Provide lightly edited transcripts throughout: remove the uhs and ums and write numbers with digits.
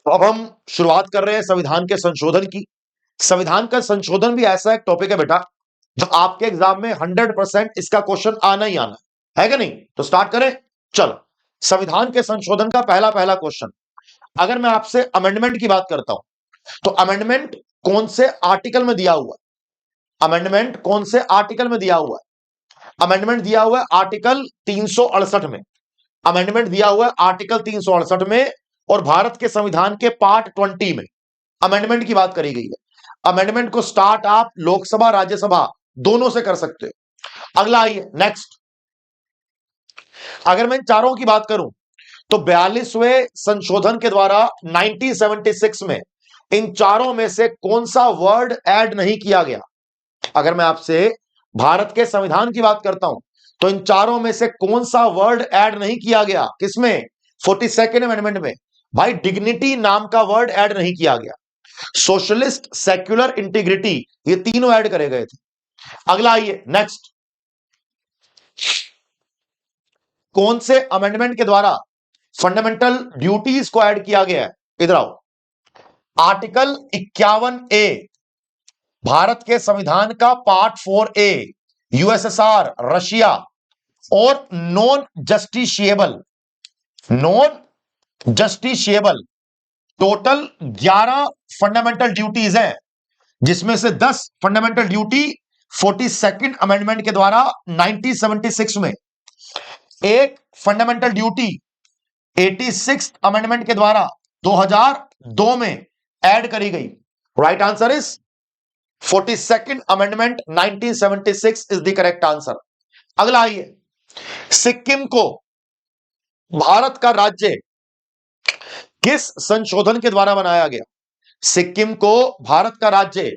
तो अब हम शुरुआत कर रहे हैं संविधान के संशोधन की। संविधान का संशोधन भी ऐसा एक टॉपिक है बेटा जो आपके एग्जाम में 100% इसका क्वेश्चन आना ही आना है कि नहीं। तो स्टार्ट करें। चलो, संविधान के संशोधन का पहला पहला क्वेश्चन, अगर मैं आपसे अमेंडमेंट की बात करता हूं तो अमेंडमेंट कौन से आर्टिकल में दिया हुआ है? अमेंडमेंट कौन से आर्टिकल में दिया हुआ है? अमेंडमेंट दिया हुआ है आर्टिकल 368 में। अमेंडमेंट दिया हुआ है आर्टिकल 368 में और भारत के संविधान के पार्ट 20 में अमेंडमेंट की बात करी गई है। अमेंडमेंट को स्टार्ट आप लोकसभा राज्यसभा दोनों से कर सकते हो। अगला आइए नेक्स्ट। अगर मैं इन चारों की बात करूं तो 42वें संशोधन के द्वारा 1976 में इन चारों में से कौन सा वर्ड ऐड नहीं किया गया? अगर मैं आपसे भारत के संविधान की बात करता हूं तो इन चारों में से कौन सा वर्ड ऐड नहीं किया गया? किसमें? 42nd अमेंडमेंट में। भाई डिग्निटी नाम का वर्ड ऐड नहीं किया गया। सोशलिस्ट, सेक्युलर, इंटीग्रिटी, ये तीनों ऐड करे गए थे। अगला आइए नेक्स्ट। कौन से अमेंडमेंट के द्वारा फंडामेंटल ड्यूटीज को ऐड किया गया है? इधर आओ। आर्टिकल 51A भारत के संविधान का पार्ट 4A, यूएसएसआर, रशिया और non justiciable total 11 fundamental duties हैं, जिसमें से 10 फंडामेंटल ड्यूटी 42nd अमेंडमेंट के द्वारा 1976 में, एक फंडामेंटल ड्यूटी 86th अमेंडमेंट के द्वारा 2002 में ऐड करी गई। Right answer is 42nd amendment 1976 is the correct answer. अगला आइए। सिक्किम को भारत का राज्य किस संशोधन के द्वारा बनाया गया? सिक्किम को भारत का राज्य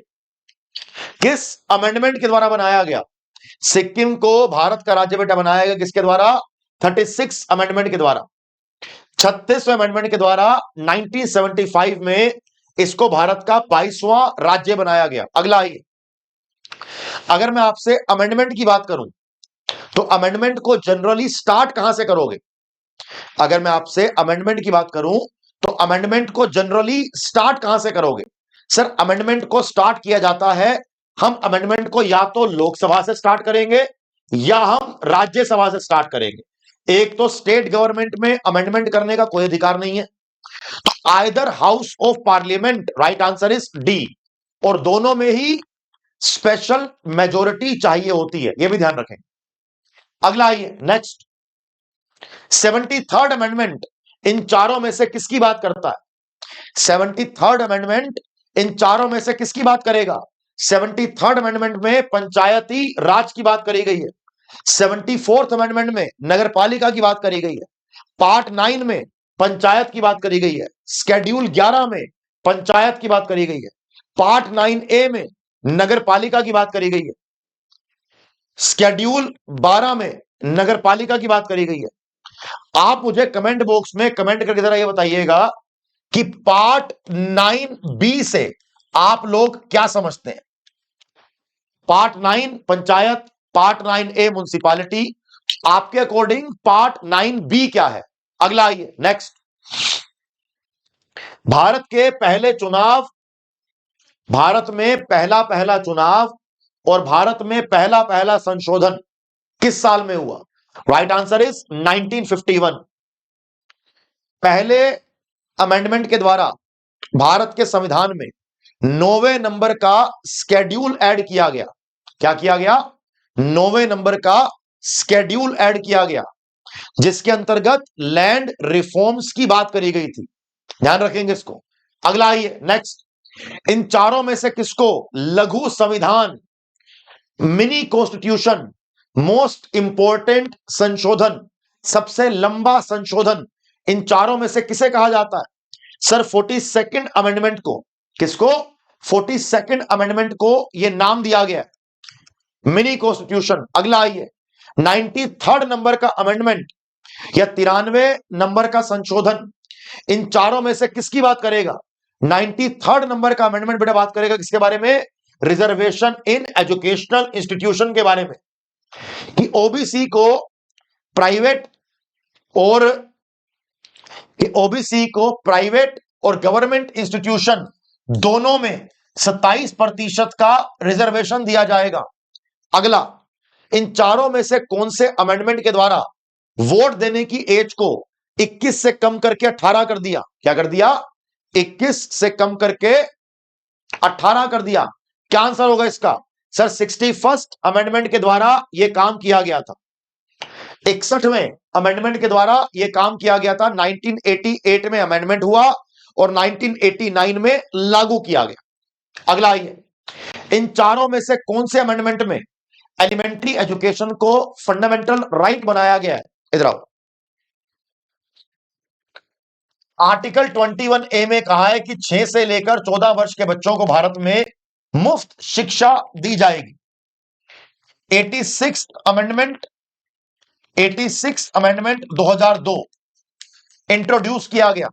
किस अमेंडमेंट के द्वारा बनाया गया? सिक्किम को भारत का राज्य बेटा बनाया गया किसके द्वारा? 36 अमेंडमेंट के द्वारा। 36वें अमेंडमेंट के द्वारा 1975 में इसको भारत का 22वां राज्य बनाया गया। अगला आइए। अगर मैं आपसे अमेंडमेंट की बात करूं तो अमेंडमेंट को जनरली स्टार्ट कहां से करोगे? अगर मैं आपसे अमेंडमेंट की बात करूं तो अमेंडमेंट को जनरली स्टार्ट कहां से करोगे? सर अमेंडमेंट को स्टार्ट किया जाता है, हम अमेंडमेंट को या तो लोकसभा से स्टार्ट करेंगे या हम राज्यसभा से स्टार्ट करेंगे। एक तो स्टेट गवर्नमेंट में अमेंडमेंट करने का कोई अधिकार नहीं है, तो either house of parliament, right answer is D, और दोनों में ही स्पेशल मेजोरिटी चाहिए होती है, यह भी ध्यान रखें। अगला आइए नेक्स्ट। 73rd अमेंडमेंट इन चारों में से किसकी बात करता है? 73rd अमेंडमेंट इन चारों में से किसकी बात करेगा? 73rd अमेंडमेंट में पंचायती राज की बात करी गई है। 74th अमेंडमेंट में नगरपालिका की बात करी गई है। पार्ट 9 में पंचायत की बात करी गई है। शेड्यूल 11 में पंचायत की बात करी गई है। पार्ट 9A में नगरपालिका की बात करी गई है। शेड्यूल 12 में नगरपालिका की बात करी गई है। आप मुझे कमेंट बॉक्स में कमेंट करके जरा ये बताइएगा कि पार्ट 9B से आप लोग क्या समझते हैं? Part 9 panchayat, part 9A municipality, आपके अकॉर्डिंग पार्ट 9B क्या है? अगला आइए नेक्स्ट। भारत के पहले चुनाव, भारत में पहला पहला चुनाव और भारत में पहला पहला संशोधन किस साल में हुआ? Right answer is 1951। पहले अमेंडमेंट के द्वारा भारत के संविधान में 9वें नंबर का स्केड्यूल ऐड किया गया। क्या किया गया? 9वें नंबर का स्केड्यूल ऐड किया गया, जिसके अंतर्गत लैंड रिफॉर्म्स की बात करी गई थी। ध्यान रखेंगे इसको। अगला आइए नेक्स्ट। इन चारों में से किसको लघु संविधान, मिनी कॉन्स्टिट्यूशन, मोस्ट इंपोर्टेंट संशोधन, सबसे लंबा संशोधन, इन चारों में से किसे कहा जाता है? सर 42nd अमेंडमेंट को। किसको? 42nd अमेंडमेंट को यह नाम दिया गया मिनी कॉन्स्टिट्यूशन। अगला आइए। 93rd नंबर का अमेंडमेंट या 93 नंबर का संशोधन, इन चारों में से किसकी बात करेगा? 93rd नंबर का अमेंडमेंट बेटा बात करेगा किसके बारे में? रिजर्वेशन इन एजुकेशनल इंस्टीट्यूशन के बारे में, कि ओबीसी को प्राइवेट और और गवर्नमेंट इंस्टीट्यूशन दोनों में 27% का रिजर्वेशन दिया जाएगा। अगला, इन चारों में से कौन से अमेंडमेंट के द्वारा वोट देने की एज को 21 से कम करके 18 कर दिया? क्या कर दिया? 21 से कम करके 18 कर दिया। क्या आंसर होगा इसका? सर 61st अमेंडमेंट के द्वारा यह काम किया गया था। 61वें अमेंडमेंट के द्वारा यह काम किया गया था। 1988 में अमेंडमेंट हुआ और 1989 में लागू किया गया। अगला आइए, इन चारों में से कौन से अमेंडमेंट में एलिमेंट्री एजुकेशन को फंडामेंटल राइट बनाया गया है? इधर आओ। आर्टिकल 21A में कहा है कि 6 से लेकर 14 वर्ष के बच्चों को भारत में मुफ्त शिक्षा दी जाएगी। 86 अमेंडमेंट 2002 इंट्रोड्यूस किया गया।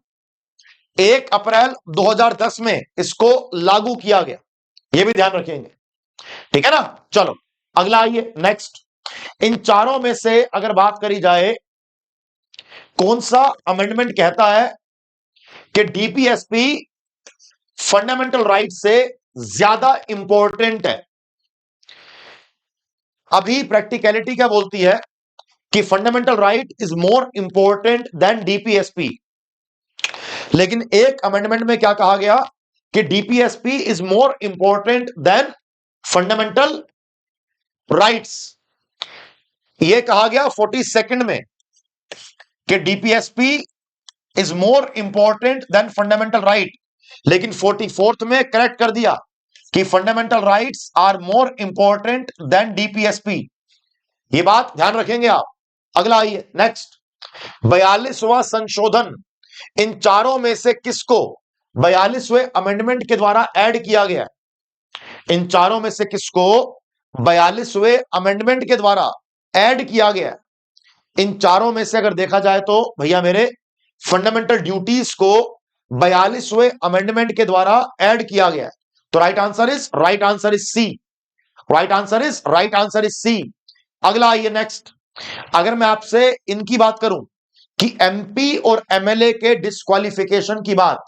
1 अप्रैल 2010 में इसको लागू किया गया। यह भी ध्यान रखेंगे, ठीक है ना। चलो अगला आइए, नेक्स्ट। इन चारों में से अगर बात करी जाए, कौन सा अमेंडमेंट कहता है कि डीपीएसपी फंडामेंटल राइट से ज्यादा इंपॉर्टेंट है? अभी प्रैक्टिकलिटी क्या बोलती है कि fundamental right is more important than DPSP, लेकिन एक अमेंडमेंट में क्या कहा गया कि DPSP is more important than fundamental rights. यह कहा गया 42nd में कि DPSP is more important than fundamental right, लेकिन 44th में करेक्ट कर दिया कि fundamental rights are more important than DPSP. ये बात ध्यान रखेंगे आप। अगला आइए, नेक्स्ट। 42वां संशोधन इन चारों में से किसको 42वें अमेंडमेंट के द्वारा ऐड किया गया? इन चारों में से किसको 42वें अमेंडमेंट के द्वारा ऐड किया गया? इन चारों में से अगर देखा जाए तो भैया मेरे, फंडामेंटल ड्यूटीज को 42वें अमेंडमेंट के द्वारा ऐड किया गया है। तो right answer is C. Right answer is C. अगला आइए, नेक्स्ट। अगर मैं आपसे इनकी बात करूं कि एमपी और एमएलए के डिस्क्वालिफिकेशन की बात,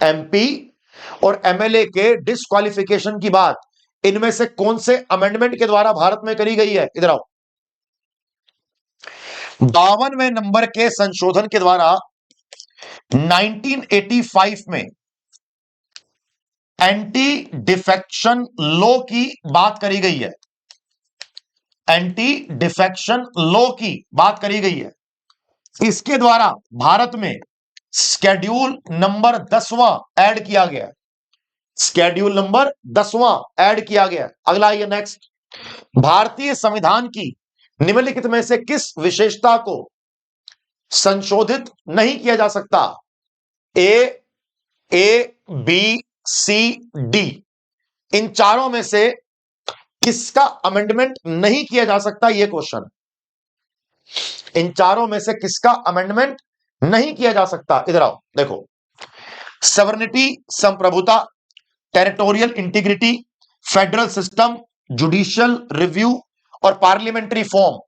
एमपी और एमएलए के डिस्क्वालिफिकेशन की बात इनमें से कौन से अमेंडमेंट के द्वारा भारत में करी गई है? इधर आओ। 52वें नंबर के संशोधन के द्वारा 1985 में एंटी डिफेक्शन लॉ की बात करी गई है। एंटी डिफेक्शन लॉ की बात करी गई है। इसके द्वारा भारत में शेड्यूल नंबर 10वां ऐड किया गया। शेड्यूल नंबर 10वां ऐड किया गया। अगला आइए, नेक्स्ट। भारतीय संविधान की निम्नलिखित में से किस विशेषता को संशोधित नहीं किया जा सकता? ए बी सी डी, इन चारों में से किसका अमेंडमेंट नहीं किया जा सकता? यह क्वेश्चन। इन चारों में से किसका अमेंडमेंट नहीं किया जा सकता? इधर आओ, देखो। सवर्निटी, संप्रभुता, territorial integrity, federal system, judicial review और पार्लियामेंट्री फॉर्म।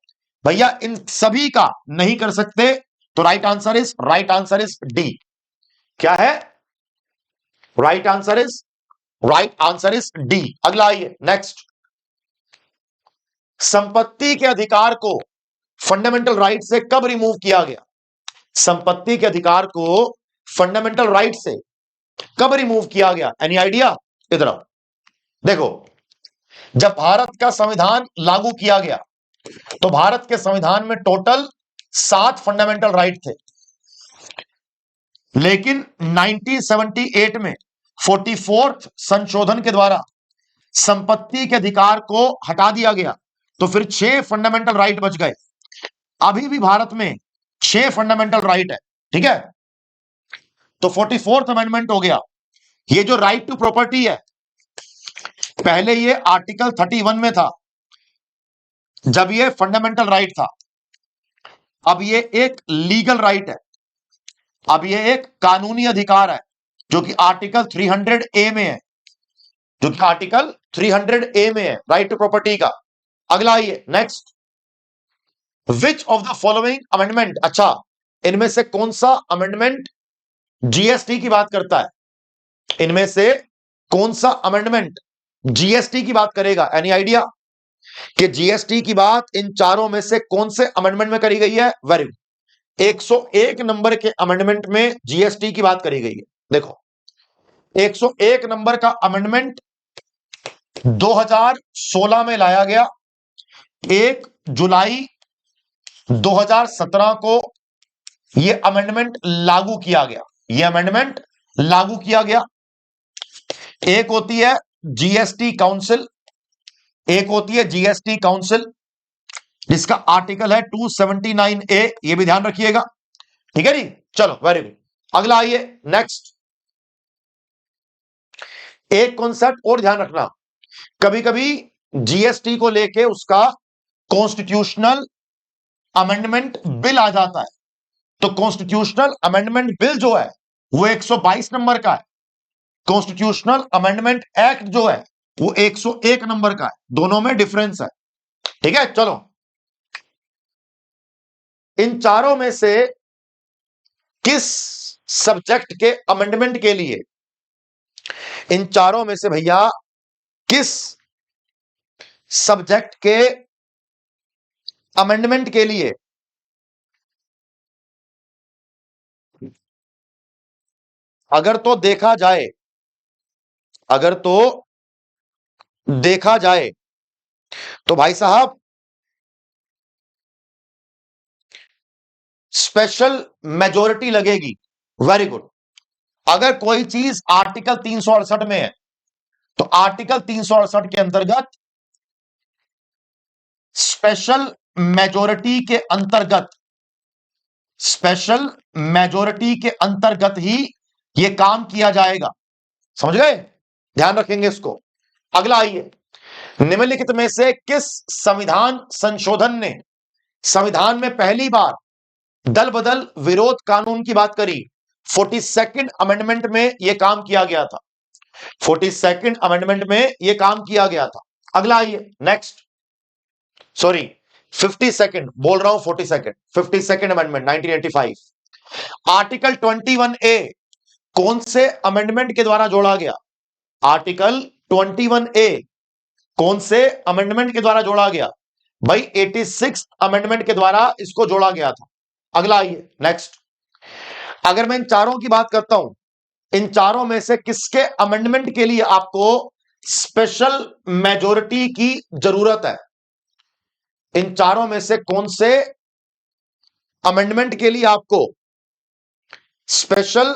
भैया इन सभी का नहीं कर सकते, तो राइट आंसर इज डी। क्या है? Right answer is D. अगला आइए, नेक्स्ट। संपत्ति के अधिकार को फंडामेंटल राइट से कब रिमूव किया गया? संपत्ति के अधिकार को फंडामेंटल राइट से कब रिमूव किया गया? Any idea? इधर आओ, देखो। जब भारत का संविधान लागू किया गया तो भारत के संविधान में टोटल 7 फंडामेंटल राइट थे, लेकिन 1978 में 44th संशोधन के द्वारा संपत्ति के अधिकार को हटा दिया गया, तो फिर 6 फंडामेंटल राइट बच गए। अभी भी भारत में 6 फंडामेंटल राइट है, ठीक है। तो 44th अमेंडमेंट हो गया। ये जो राइट टू प्रॉपर्टी है, पहले ये आर्टिकल 31 में था जब ये फंडामेंटल राइट था। अब ये एक लीगल राइट है, अब ये एक कानूनी अधिकार है जो कि आर्टिकल 300A में है, जो कि आर्टिकल 300A में है, राइट टू प्रॉपर्टी का। अगला आइए, next. Which of the following amendment, अच्छा इनमें से कौन सा अमेंडमेंट जीएसटी की बात करता है। इनमें से कौन सा अमेंडमेंट जीएसटी की बात करेगा? एनी आइडिया कि जीएसटी की बात इन चारों में से कौन से अमेंडमेंट में करी गई है? वेरी गुड, 101 नंबर के अमेंडमेंट में जीएसटी की बात करी गई है। देखो 101 नंबर का अमेंडमेंट 2016 में लाया गया, 1 जुलाई 2017 को यह अमेंडमेंट लागू किया गया। यह अमेंडमेंट लागू किया गया। एक होती है जीएसटी काउंसिल, एक होती है जीएसटी काउंसिल जिसका आर्टिकल है 279A, ये भी ध्यान रखिएगा। ठीक है जी, चलो वेरी गुड। अगला आइए नेक्स्ट। एक कॉन्सेप्ट और ध्यान रखना, कभी कभी जीएसटी को लेके उसका कॉन्स्टिट्यूशनल अमेंडमेंट बिल आ जाता है। तो कॉन्स्टिट्यूशनल अमेंडमेंट बिल जो है वो 122 नंबर का है, कॉन्स्टिट्यूशनल अमेंडमेंट एक्ट जो है वो 101 नंबर का है, दोनों में डिफरेंस है। ठीक है, चलो इन चारों में से किस सब्जेक्ट के अमेंडमेंट के लिए, इन चारों में से भैया किस सब्जेक्ट के अमेंडमेंट के लिए अगर तो देखा जाए, अगर तो देखा जाए तो भाई साहब स्पेशल मेजॉरिटी लगेगी। Very good. अगर कोई चीज आर्टिकल 368 में है तो आर्टिकल 368 के अंतर्गत स्पेशल मेजॉरिटी के अंतर्गत, स्पेशल मेजॉरिटी के अंतर्गत ही यह काम किया जाएगा। समझ गए? ध्यान रखेंगे इसको। अगला आइए, निम्नलिखित में से किस संविधान संशोधन ने संविधान में पहली बार दल बदल विरोध कानून की बात करी? 42nd अमेंडमेंट में यह काम किया गया था, 42nd अमेंडमेंट में यह काम किया गया था। अगला आइए नेक्स्ट, सॉरी 52nd बोल रहा हूं, 52nd अमेंडमेंट 1985। आर्टिकल 21A कौन से अमेंडमेंट के द्वारा जोड़ा गया? आर्टिकल 21A कौन से अमेंडमेंट के द्वारा जोड़ा गया? भाई 86 अमेंडमेंट के द्वारा इसको जोड़ा गया था। अगला आइए नेक्स्ट। अगर मैं इन चारों की बात करता हूं, इन चारों में से किसके अमेंडमेंट के लिए आपको स्पेशल मेजॉरिटी की जरूरत है? इन चारों में से कौन से अमेंडमेंट के लिए आपको स्पेशल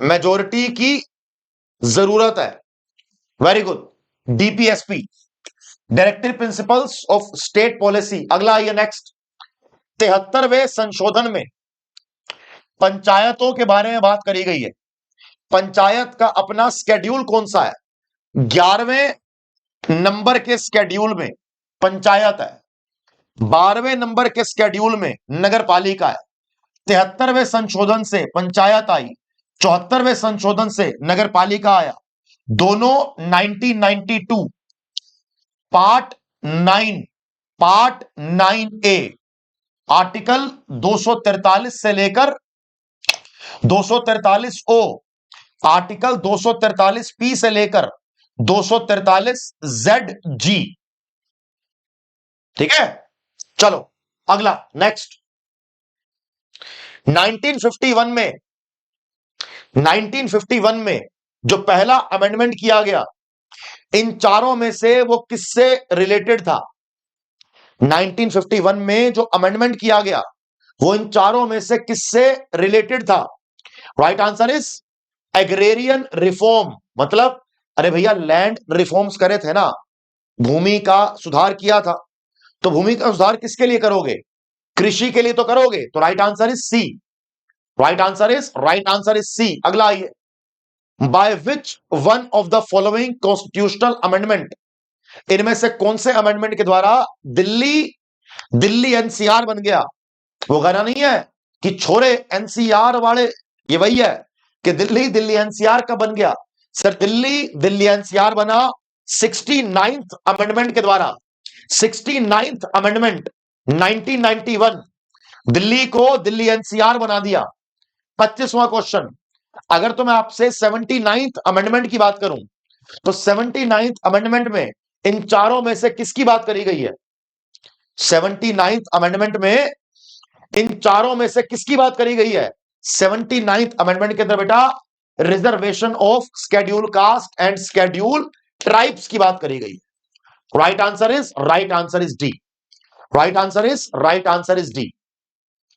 मेजॉरिटी की जरूरत है? Very good, DPSP, directive principles of state policy. अगला आइए नेक्स्ट। 73वें संशोधन में पंचायतों के बारे में बात करी गई है। पंचायत का अपना स्केड्यूल कौन सा है? 11वें नंबर के स्केड्यूल में पंचायत है, 12वें नंबर के स्केड्यूल में नगर पालिका है। 73वें संशोधन से पंचायत आई, 74वें संशोधन से नगर पालिका आया। दोनों 1992 पार्ट 9A आर्टिकल 243 से लेकर 243O, आर्टिकल 243P से लेकर 243ZG। ठीक है, चलो अगला नेक्स्ट। 1951 में जो पहला अमेंडमेंट किया गया, इन चारों में से वो किससे रिलेटेड था? 1951 में जो अमेंडमेंट किया गया वो इन चारों में से किससे रिलेटेड था? Right answer is agrarian reform. मतलब अरे भैया लैंड रिफॉर्म्स करे थे ना, भूमि का सुधार किया था। तो भूमि का सुधार किसके लिए करोगे? कृषि के लिए तो करोगे। तो right answer is C, right answer is C. अगला आइए, by which one of the following constitutional amendment, इनमें से कौन से अमेंडमेंट के द्वारा दिल्ली एनसीआर बन गया? वो गाना नहीं है कि छोरे एनसीआर वाले, ये वही है कि दिल्ली एनसीआर का बन गया। सर दिल्ली एनसीआर बना 69th अमेंडमेंट के द्वारा। 69th अमेंडमेंट 1991 दिल्ली को दिल्ली एनसीआर बना दिया। 25वां क्वेश्चन, अगर तो मैं आपसे 79th अमेंडमेंट की बात करूं तो 79th अमेंडमेंट में इन चारों में से किसकी बात करी गई है? 79th अमेंडमेंट में इन चारों में से किसकी बात करी गई है? 79th अमेंडमेंट के अंदर बेटा reservation of schedule caste and schedule tribes की बात करी गई है। Right answer is D. Right answer is D.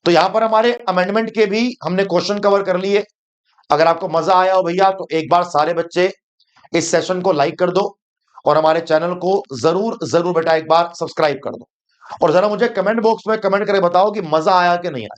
तो यहां पर हमारे अमेंडमेंट के भी हमने क्वेश्चन कवर कर लिए। अगर आपको मजा आया हो भैया तो एक बार सारे बच्चे इस सेशन को लाइक कर दो और हमारे चैनल को जरूर जरूर बेटा एक बार सब्सक्राइब कर दो और जरा मुझे कमेंट बॉक्स में कमेंट करके बताओ कि मजा आया कि नहीं आया।